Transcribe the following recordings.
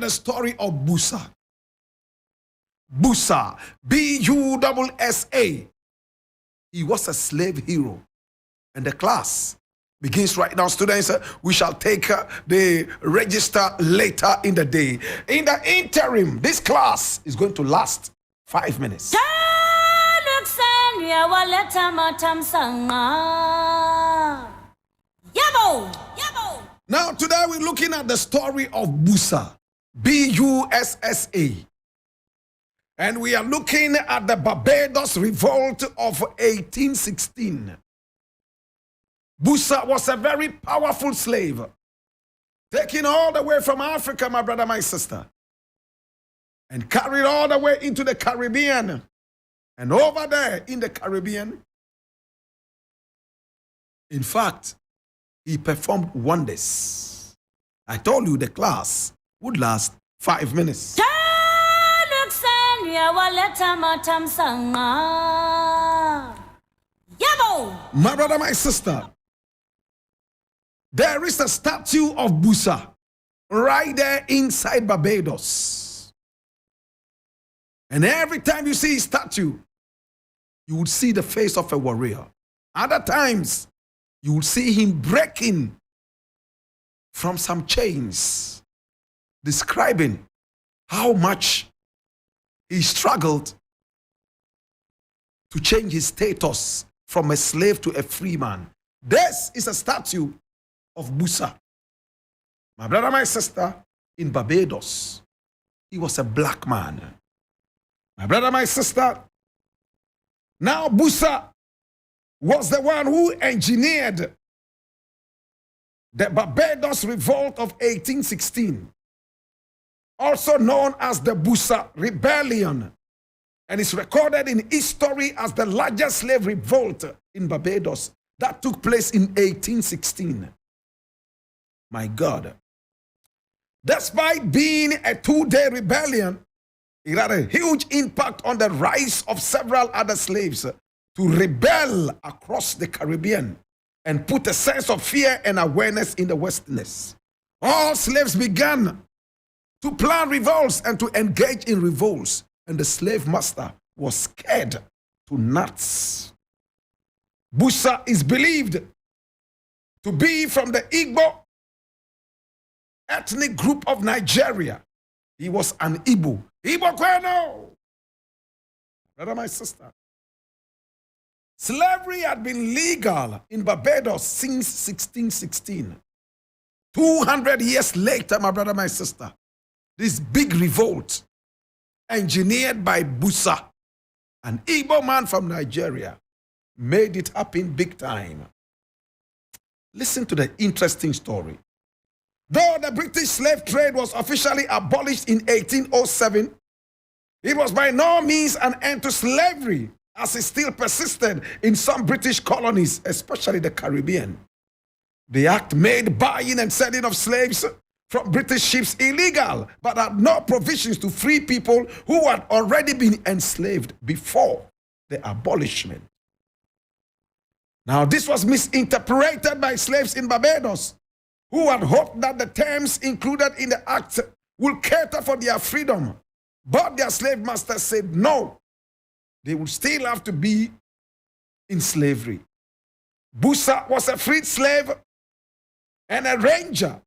the story of Bussa. Bussa, B-U-S-S-A. He was a slave hero. And the class begins right now. Students, we shall take the register later in the day. In the interim, this class is going to last 5 minutes. Now, today we're looking at the story of Bussa, B-U-S-S-A. And we are looking at the Barbados Revolt of 1816. Bussa was a very powerful slave, taken all the way from Africa, my brother, my sister, and carried all the way into the Caribbean. And over there in the Caribbean, in fact, he performed wonders. I told you the class would last 5 minutes. My brother, my sister, there is a statue of Bussa right there inside Barbados. And every time you see a statue, you would see the face of a warrior. Other times, you would see him breaking from some chains, describing how much he struggled to change his status from a slave to a free man. This is a statue of Bussa. My brother, my sister, in Barbados, he was a black man. My brother, my sister, now Bussa was the one who engineered the Barbados Revolt of 1816, also known as the Bussa Rebellion, and is recorded in history as the largest slave revolt in Barbados that took place in 1816. My God. Despite being a 2-day rebellion, it had a huge impact on the rise of several other slaves to rebel across the Caribbean and put a sense of fear and awareness in the Westerners. All slaves began to plan revolts and to engage in revolts, and the slave master was scared to nuts. Bussa is believed to be from the Igbo ethnic group of Nigeria. He was an Igbo. Igbo Kweno! Brother, my sister. Slavery had been legal in Barbados since 1616. 200 years later, my brother, my sister, this big revolt, engineered by Bussa, an Igbo man from Nigeria, made it happen big time. Listen to the interesting story. Though the British slave trade was officially abolished in 1807, it was by no means an end to slavery, as it still persisted in some British colonies, especially the Caribbean. The act made buying and selling of slaves from British ships illegal, but had no provisions to free people who had already been enslaved before the abolishment. Now, this was misinterpreted by slaves in Barbados, who had hoped that the terms included in the act would cater for their freedom. But their slave masters said no, they would still have to be in slavery. Bussa was a freed slave and a ranger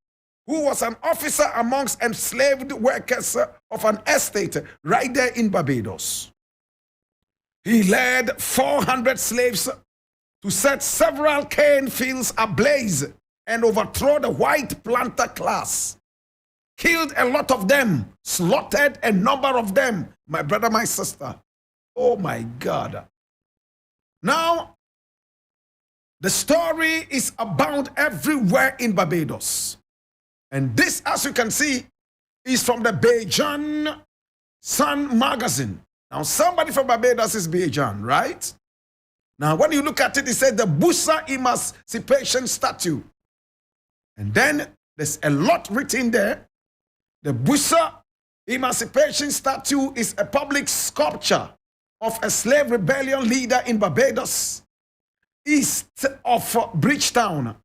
who was an officer amongst enslaved workers of an estate right there in Barbados. He led 400 slaves to set several cane fields ablaze and overthrow the white planter class. Killed a lot of them, slaughtered a number of them, my brother, my sister. Oh my God. Now, the story is abound everywhere in Barbados. And this, as you can see, is from the Bajan Sun magazine. Now, somebody from Barbados is Bajan, right? Now, when you look at it, it says the Bussa Emancipation Statue. And then there's a lot written there. The Bussa Emancipation Statue is a public sculpture of a slave rebellion leader in Barbados, east of Bridgetown,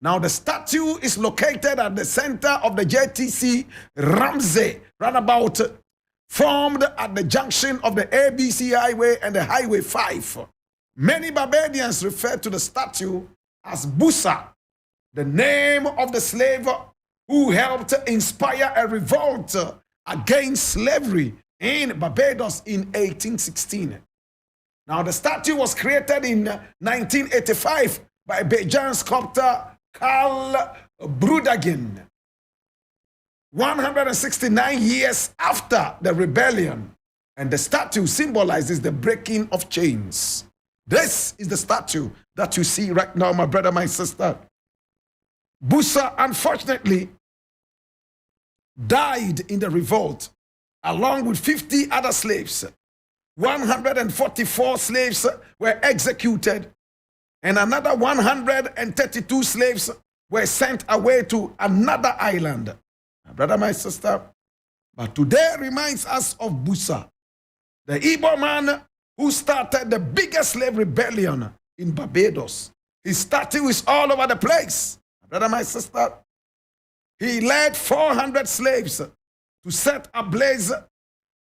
Now the statue is located at the center of the JTC Ramsey roundabout, formed at the junction of the ABC Highway and the Highway 5. Many Barbadians refer to the statue as Busa, the name of the slave who helped inspire a revolt against slavery in Barbados in 1816. Now the statue was created in 1985 by Bajan sculptor Carl Brudagin, 169 years after the rebellion, and the statue symbolizes the breaking of chains. This is the statue that you see right now, my brother, my sister. Busa, unfortunately, died in the revolt along with 50 other slaves. 144 slaves were executed, and another 132 slaves were sent away to another island. My brother, my sister, but today reminds us of Busa, the Igbo man who started the biggest slave rebellion in Barbados. His statue is all over the place. My brother, my sister, he led 400 slaves to set ablaze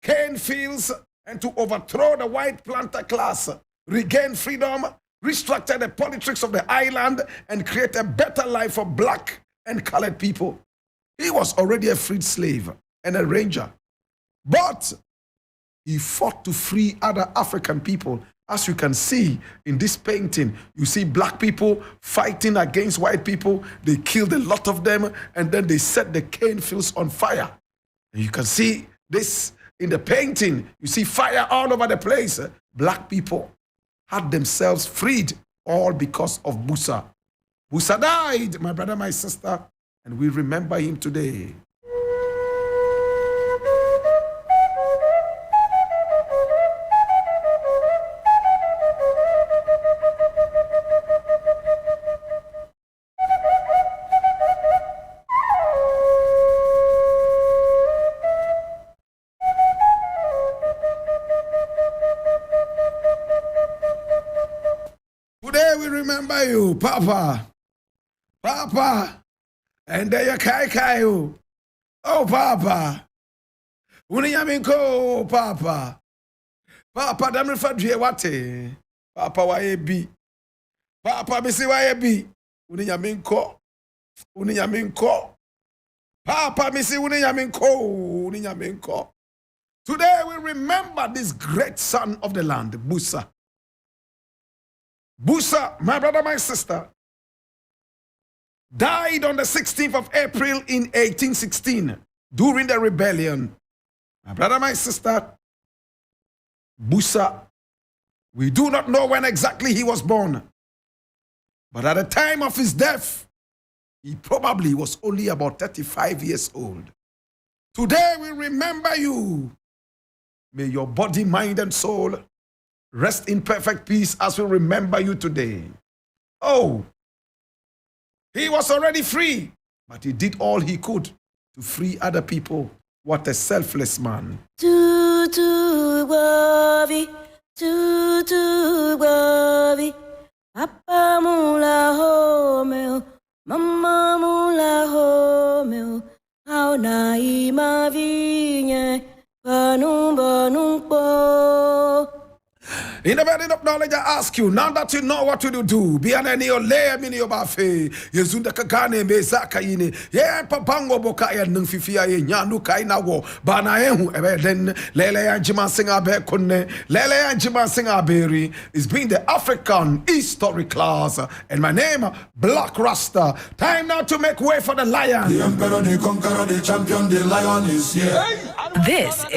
cane fields and to overthrow the white planter class, regain freedom, restructure the politics of the island, and create a better life for black and colored people. He was already a freed slave and a ranger, but he fought to free other African people. As you can see in this painting, you see black people fighting against white people. They killed a lot of them, and then they set the cane fields on fire. And you can see this in the painting. You see fire all over the place. Black people had themselves freed, all because of Busa. Busa died, my brother, my sister, and we remember him today. Today we remember you, Papa. Papa. And there you kai. Oh, Papa. Uniyaminko, Papa. Papa, damn refer to what? Papa, why be? Papa, missy, why be? Uniyaminko. Papa, missy, Uniyaminko. Today we remember this great son of the land, Busa. Busa, my brother, my sister, died on the 16th of April in 1816 during the rebellion. My brother, my sister, Busa, we do not know when exactly he was born, but at the time of his death, he probably was only about 35 years old. Today we remember you. May your body, mind, and soul rest in perfect peace as we remember you today. Oh, he was already free, but he did all he could to free other people. What a selfless man. Papa mula homeo, mama mula homeo, how na ima vinye, banum po. In the burden of knowledge, I ask you, now that you know what to do, be an any or lay mini obafe, Yazunda Kakane, Bezaka yini, yeah, Papango Boka and Nunfifia, Yanu Kaina wo, Banaehu, then Lele and Jima Singer Bekone, Lele and Jima Singer Berry is being the African history class, and my name, Blakk Rasta. Time now to make way for the lion. The emperor, the conqueror, the champion, the lion is here. This is